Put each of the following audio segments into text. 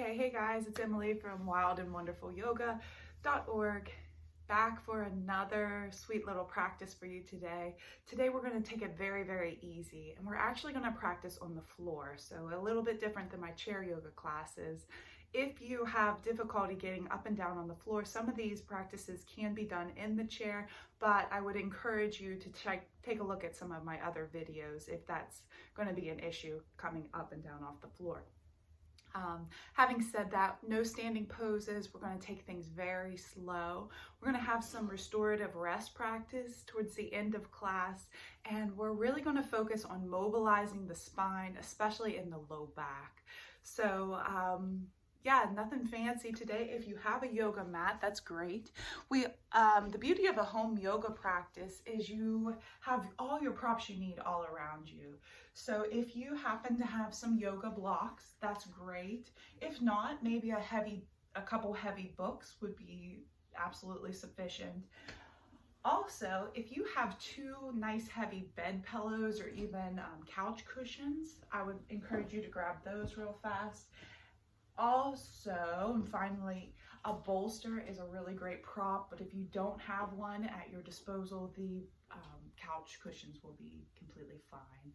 Okay, hey guys, it's Emily from wildandwonderfulyoga.org, back for another sweet little practice for you today. Today we're going to take it very, very easy, and we're actually going to practice on the floor, so a little bit different than my chair yoga classes. If you have difficulty getting up and down on the floor, some of these practices can be done in the chair, but I would encourage you to take a look at some of my other videos if that's going to be an issue coming up and down off the floor. Having said that, no standing poses. We're going to take things very slow. We're going to have some restorative rest practice towards the end of class, and we're really going to focus on mobilizing the spine, especially in the low back. So yeah, nothing fancy today. If you have a yoga mat, that's great. The beauty of a home yoga practice is you have all your props you need all around you. So if you happen to have some yoga blocks, that's great. If not, maybe a couple heavy books would be absolutely sufficient. Also, if you have two nice heavy bed pillows or even couch cushions, I would encourage you to grab those real fast. Also, and finally, a bolster is a really great prop, but if you don't have one at your disposal, the couch cushions will be completely fine.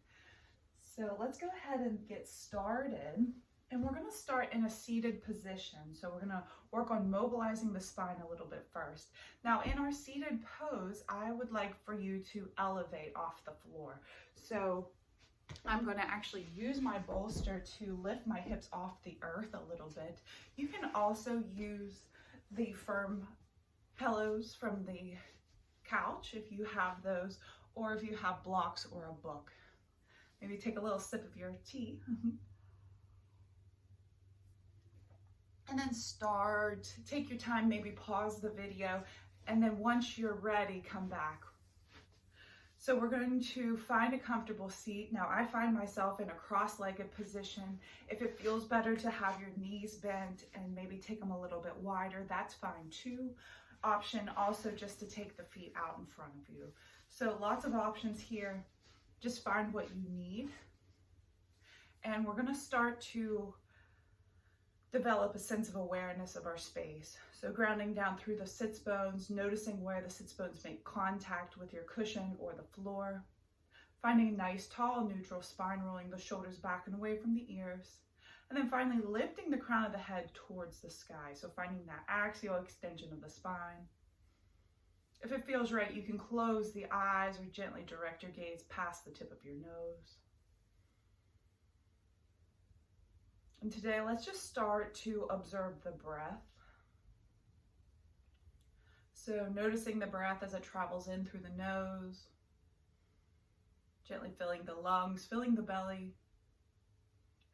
So let's go ahead and get started. And we're going to start in a seated position. So we're going to work on mobilizing the spine a little bit first. Now in our seated pose, I would like for you to elevate off the floor. So I'm going to actually use my bolster to lift my hips off the earth a little bit. You can also use the firm pillows from the couch if you have those, or if you have blocks or a book. Maybe take a little sip of your tea. And then take your time, maybe pause the video, and then once you're ready, come back. So we're going to find a comfortable seat. Now I find myself in a cross-legged position. If it feels better to have your knees bent and maybe take them a little bit wider, that's fine too. Option also just to take the feet out in front of you. So lots of options here. Just find what you need. And we're going to start to develop a sense of awareness of our space. So grounding down through the sits bones, noticing where the sits bones make contact with your cushion or the floor. Finding a nice tall neutral spine, rolling the shoulders back and away from the ears. And then finally lifting the crown of the head towards the sky. So finding that axial extension of the spine. If it feels right, you can close the eyes or gently direct your gaze past the tip of your nose. And today, let's just start to observe the breath. So noticing the breath as it travels in through the nose, gently filling the lungs, filling the belly,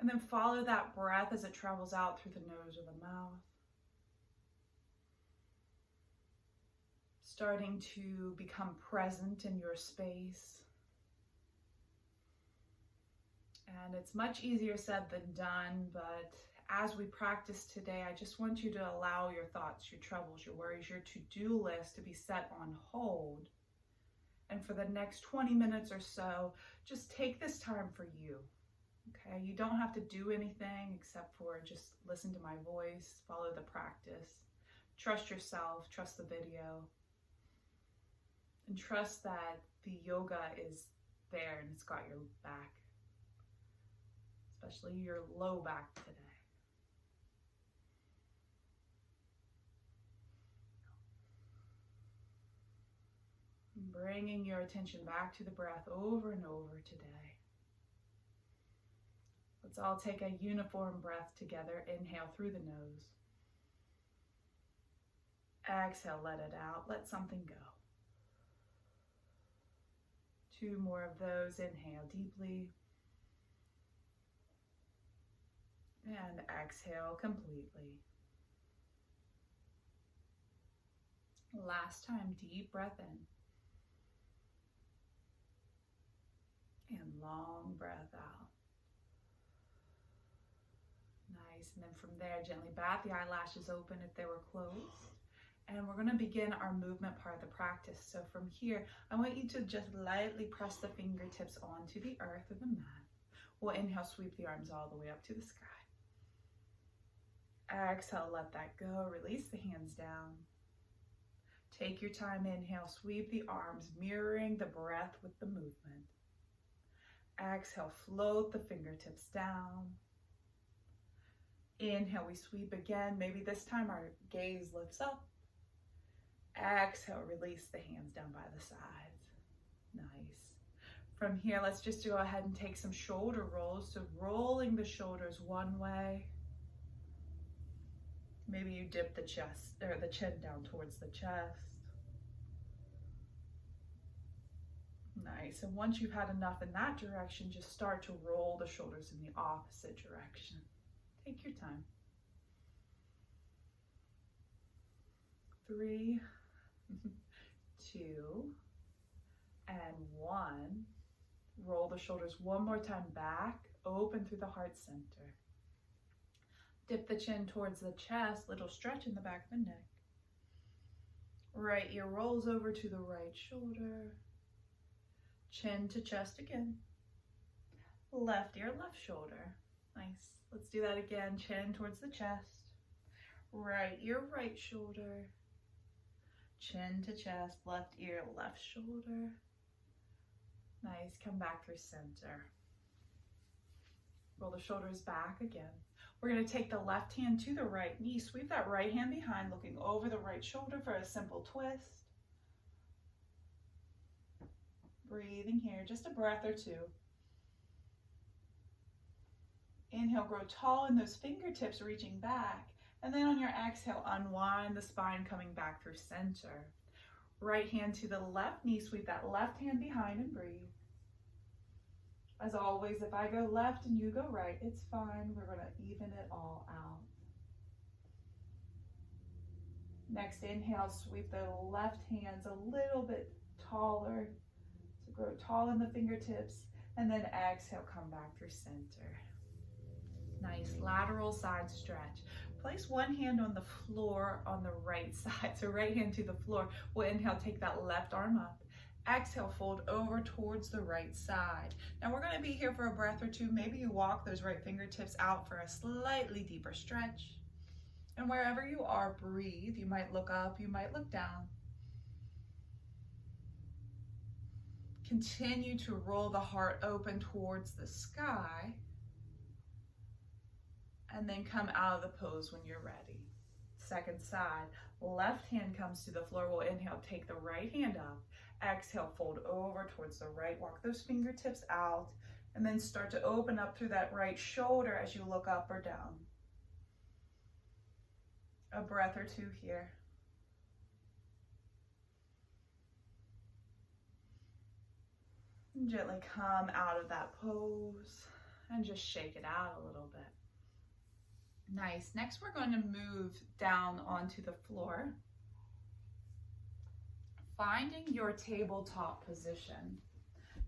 and then follow that breath as it travels out through the nose or the mouth. Starting to become present in your space. And it's much easier said than done, but as we practice today, I just want you to allow your thoughts, your troubles, your worries, your to-do list to be set on hold. And for the next 20 minutes or so, just take this time for you. Okay, you don't have to do anything except for just listen to my voice, follow the practice, trust yourself, trust the video, and trust that the yoga is there and it's got your back. Especially your low back today. Bringing your attention back to the breath over and over today. Let's all take a uniform breath together. Inhale through the nose. Exhale, let it out. Let something go. 2 more of those. Inhale deeply. And exhale completely. Last time, deep breath in. And long breath out. Nice. And then from there, gently bat the eyelashes open if they were closed. And we're going to begin our movement part of the practice. So from here, I want you to just lightly press the fingertips onto the earth or the mat. We'll inhale, sweep the arms all the way up to the sky. Exhale, let that go. Release the hands down. Take your time. Inhale, sweep the arms, mirroring the breath with the movement. Exhale, float the fingertips down. Inhale, we sweep again. Maybe this time our gaze lifts up. Exhale, release the hands down by the sides. Nice. From here, let's just go ahead and take some shoulder rolls. So rolling the shoulders one way. Maybe you dip the chest or the chin down towards the chest. Nice. And once you've had enough in that direction, just start to roll the shoulders in the opposite direction. Take your time. 3, 2, and 1. Roll the shoulders one more time back, open through the heart center. Dip the chin towards the chest, little stretch in the back of the neck. Right ear rolls over to the right shoulder. Chin to chest again. Left ear, left shoulder. Nice. Let's do that again. Chin towards the chest. Right ear, right shoulder. Chin to chest, left ear, left shoulder. Nice. Come back through center. Roll the shoulders back again. We're going to take the left hand to the right knee. Sweep that right hand behind, looking over the right shoulder for a simple twist. Breathing here, just a breath or two. Inhale, grow tall in those fingertips reaching back. And then on your exhale, unwind the spine coming back through center. Right hand to the left knee, sweep that left hand behind and breathe. As always, if I go left and you go right, it's fine. We're going to even it all out. Next inhale, sweep the left hands a little bit taller. So grow tall in the fingertips. And then exhale, come back through center. Nice lateral side stretch. Place one hand on the floor on the right side. So right hand to the floor. We'll inhale, take that left arm up. Exhale, fold over towards the right side. Now we're going to be here for a breath or two. Maybe you walk those right fingertips out for a slightly deeper stretch. And wherever you are, breathe. You might look up, you might look down. Continue to roll the heart open towards the sky. And then come out of the pose when you're ready. Second side, left hand comes to the floor. We'll inhale, take the right hand up. Exhale, fold over towards the right. Walk those fingertips out. And then start to open up through that right shoulder as you look up or down. A breath or two here. And gently come out of that pose and just shake it out a little bit. Nice. Next, we're going to move down onto the floor, finding your tabletop position.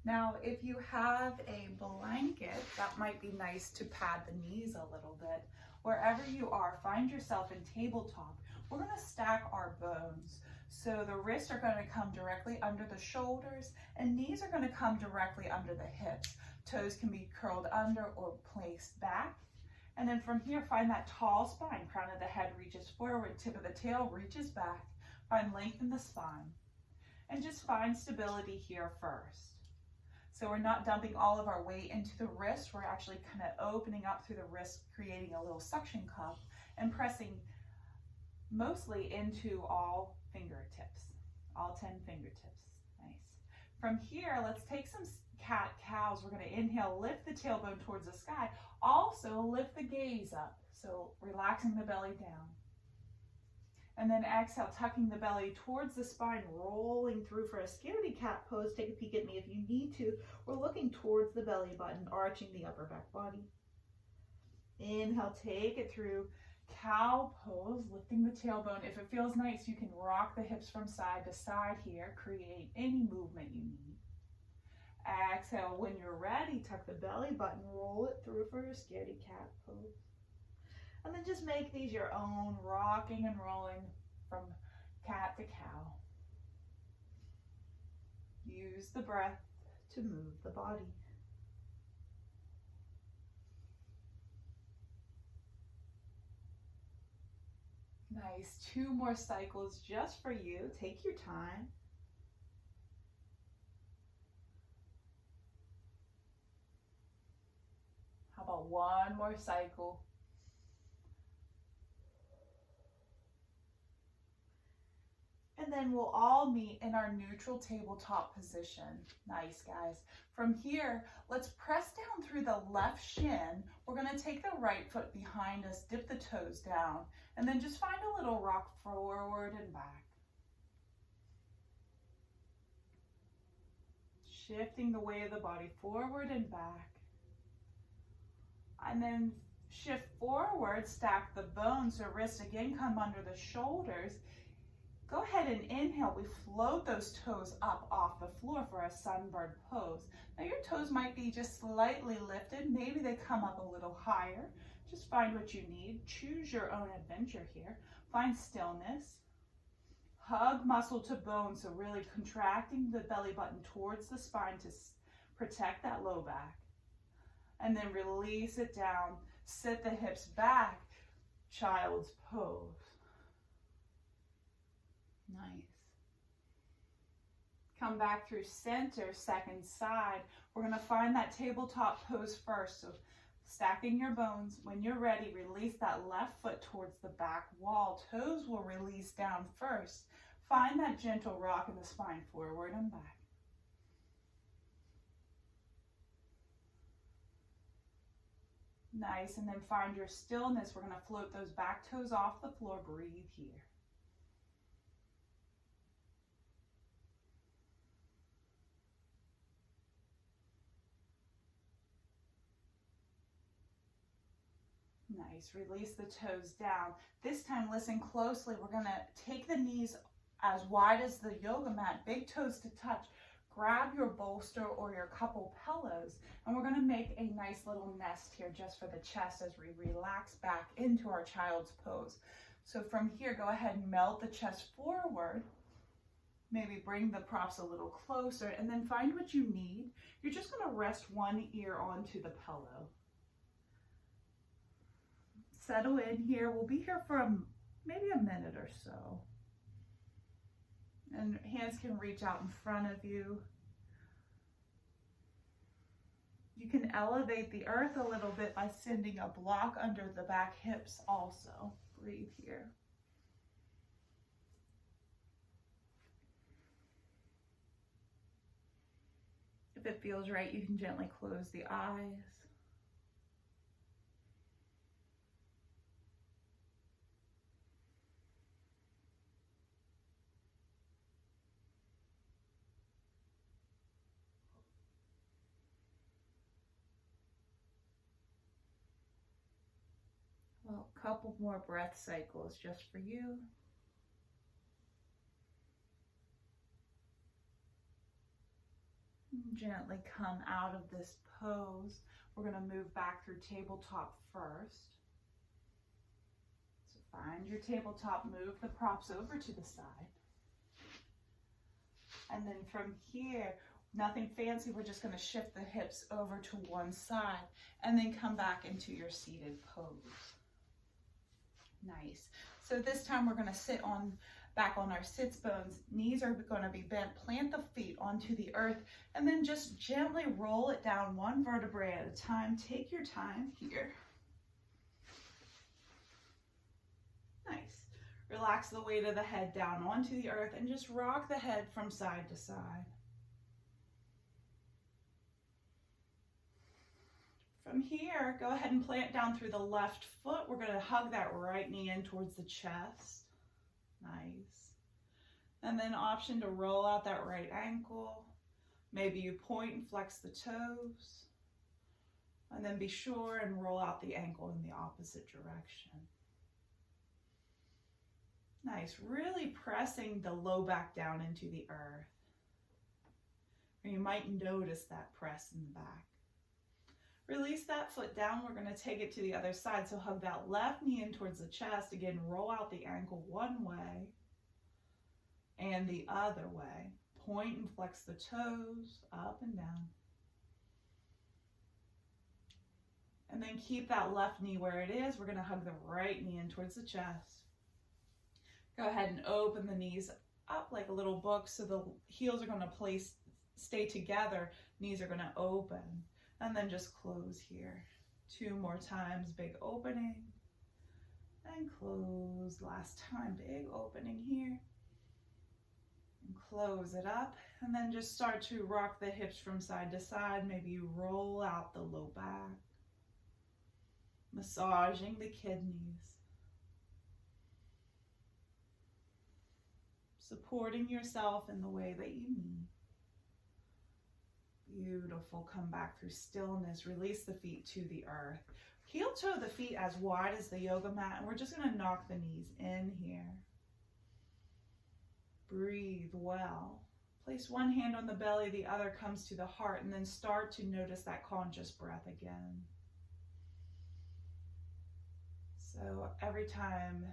Now, if you have a blanket, that might be nice to pad the knees a little bit. Wherever you are, find yourself in tabletop. We're going to stack our bones. So the wrists are going to come directly under the shoulders, and knees are going to come directly under the hips. Toes can be curled under or placed back. And then from here, find that tall spine. Crown of the head reaches forward, tip of the tail reaches back. Find length in the spine. And just find stability here first. So we're not dumping all of our weight into the wrist. We're actually kind of opening up through the wrist, creating a little suction cup and pressing mostly into all fingertips, all 10 fingertips. Nice. From here, let's take some cat-cows. We're going to inhale, lift the tailbone towards the sky. Also lift the gaze up, so relaxing the belly down. And then exhale, tucking the belly towards the spine, rolling through for a scaredy cat pose. Take a peek at me if you need to. We're looking towards the belly button, arching the upper back body. Inhale, take it through cow pose, lifting the tailbone. If it feels nice, you can rock the hips from side to side here. Create any movement you need. Exhale, when you're ready, tuck the belly button, roll it through for your scaredy cat pose. And then just make these your own, rocking and rolling from cat to cow. Use the breath to move the body. Nice. 2 more cycles just for you. Take your time. How about 1 more cycle? And then we'll all meet in our neutral tabletop position. Nice, guys. From here, let's press down through the left shin. We're going to take the right foot behind us, dip the toes down, and then just find a little rock forward and back. Shifting the weight of the body forward and back. And then shift forward, stack the bones, so wrists again come under the shoulders. Go ahead and inhale. We float those toes up off the floor for a sunbird pose. Now your toes might be just slightly lifted. Maybe they come up a little higher. Just find what you need. Choose your own adventure here. Find stillness. Hug muscle to bone, so really contracting the belly button towards the spine to protect that low back. And then release it down. Sit the hips back. Child's pose. Nice. Come back through center, second side. We're going to find that tabletop pose first. So stacking your bones. When you're ready, release that left foot towards the back wall. Toes will release down first. Find that gentle rock in the spine, forward and back. Nice, and then find your stillness. We're going to float those back toes off the floor. Breathe here. Nice, release the toes down. This time, listen closely. We're going to take the knees as wide as the yoga mat, big toes to touch. Grab your bolster or your couple pillows, and we're going to make a nice little nest here just for the chest as we relax back into our child's pose. So from here, go ahead and melt the chest forward. Maybe bring the props a little closer, and then find what you need. You're just going to rest one ear onto the pillow. Settle in here. We'll be here for maybe a minute or so. And hands can reach out in front of you. You can elevate the earth a little bit by sending a block under the back hips also. Breathe here. If it feels right, you can gently close the eyes. Well, a couple more breath cycles just for you. Gently come out of this pose. We're going to move back through tabletop first. So find your tabletop, move the props over to the side. And then from here, nothing fancy, we're just going to shift the hips over to one side and then come back into your seated pose. Nice. So this time we're going to sit back on our sits bones. Knees are going to be bent. Plant the feet onto the earth and then just gently roll it down one vertebrae at a time. Take your time here. Nice. Relax the weight of the head down onto the earth and just rock the head from side to side. From here, go ahead and plant down through the left foot. We're going to hug that right knee in towards the chest. Nice. And then option to roll out that right ankle. Maybe you point and flex the toes. And then be sure and roll out the ankle in the opposite direction. Nice. Really pressing the low back down into the earth. Or you might notice that press in the back. Release that foot down. We're going to take it to the other side. So hug that left knee in towards the chest. Again, roll out the ankle one way and the other way. Point and flex the toes up and down. And then keep that left knee where it is. We're going to hug the right knee in towards the chest. Go ahead and open the knees up like a little book, so the heels are going to stay together, knees are going to open, and then just close here. 2 more times, big opening and close. Last time, big opening here and close it up, and then just start to rock the hips from side to side. Maybe you roll out the low back, massaging the kidneys, supporting yourself in the way that you need. Beautiful. Come back through stillness. Release the feet to the earth. Heel toe the feet as wide as the yoga mat, and we're just going to knock the knees in here. Breathe well. Place one hand on the belly, the other comes to the heart, and then start to notice that conscious breath again. So every time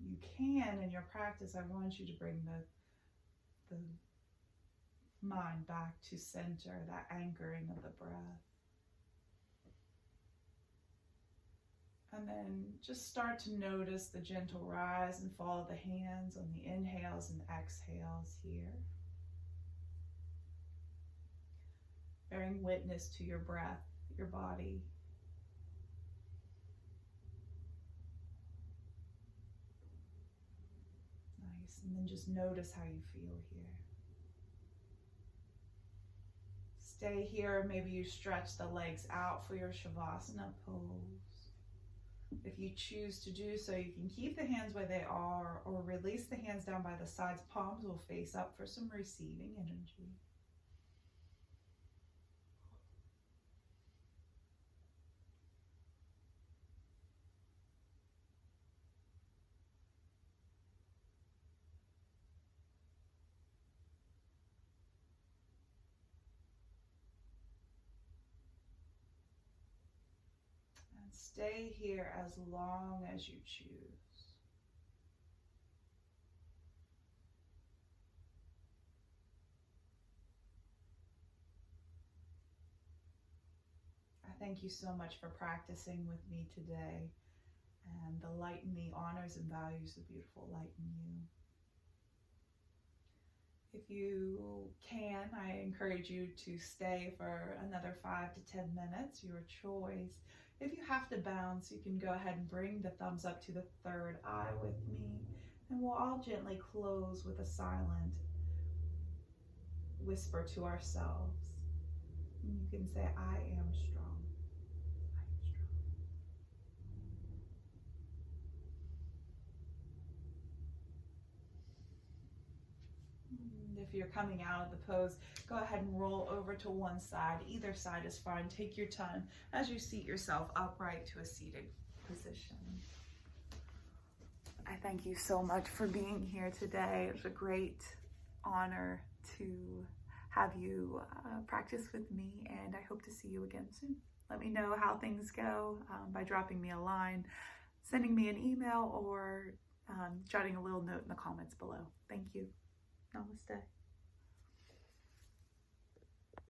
you can in your practice, I want you to bring the mind back to center, that anchoring of the breath. And then just start to notice the gentle rise and fall of the hands on the inhales and exhales here. Bearing witness to your breath, your body. Nice. And then just notice how you feel here. Stay here. Maybe you stretch the legs out for your Shavasana pose. If you choose to do so, you can keep the hands where they are or release the hands down by the sides. Palms will face up for some receiving energy. Stay here as long as you choose. I thank you so much for practicing with me today, and the light in me honors and values the beautiful light in you. If you can, I encourage you to stay for another 5 to 10 minutes, your choice. If you have to bounce, you can go ahead and bring the thumbs up to the third eye with me, and we'll all gently close with a silent whisper to ourselves. And you can say, I am strong. I am strong. And if you're coming out of the pose, go ahead and roll over to one side. Either side is fine. Take your time as you seat yourself upright to a seated position. I thank you so much for being here today. It was a great honor to have you practice with me, and I hope to see you again soon. Let me know how things go by dropping me a line, sending me an email, or jotting a little note in the comments below. Thank you. Namaste.